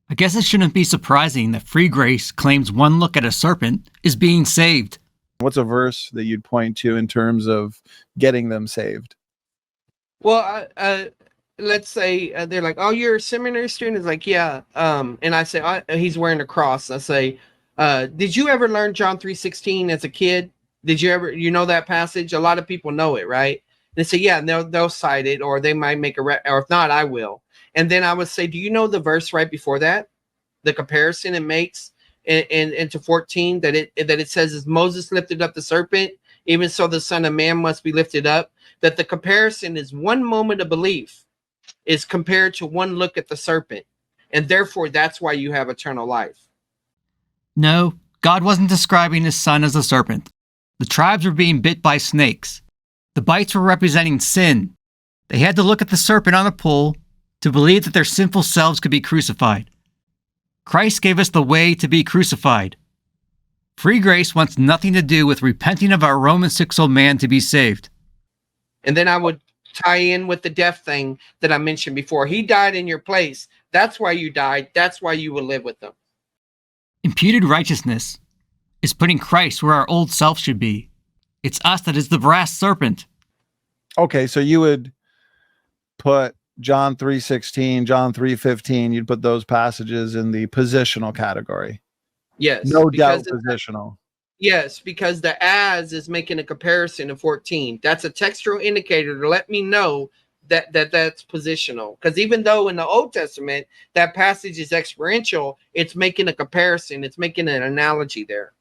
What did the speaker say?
I guess it shouldn't be surprising that free grace claims one look at a serpent is being saved. What's a verse that you'd point to in terms of getting them saved? Well, let's say they're like, "Oh, you're a seminary student." It's like, "Yeah." And I say, "He's wearing a cross." I say, "Did you ever learn John 3:16 as a kid? Did you ever, you know that passage? A lot of people know it, right?" And they say, "Yeah." And they'll cite it, or they might make or if not, I will. And then I would say, "Do you know the verse right before that? The comparison it makes into 14 that it says, as Moses lifted up the serpent, even so the Son of Man must be lifted up." That the comparison is one moment of belief is compared to one look at the serpent. And therefore, that's why you have eternal life. No, God wasn't describing his son as a serpent. The tribes were being bit by snakes. The bites were representing sin. They had to look at the serpent on the pole to believe that their sinful selves could be crucified. Christ gave us the way to be crucified. Free grace wants nothing to do with repenting of our Roman 6 old man to be saved. And then I would tie in with the death thing that I mentioned before. He died in your place. That's why you died. That's why you will live with him. Imputed righteousness is putting Christ where our old self should be. It's us that is the brass serpent. Okay, so you would put John 3:16, John 3:15, you'd put those passages in the positional category. Yes. No doubt positional. Yes, because the as is making a comparison of 14. That's a textual indicator to let me know that's positional. Because even though in the Old Testament that passage is experiential, it's making a comparison. It's making an analogy there.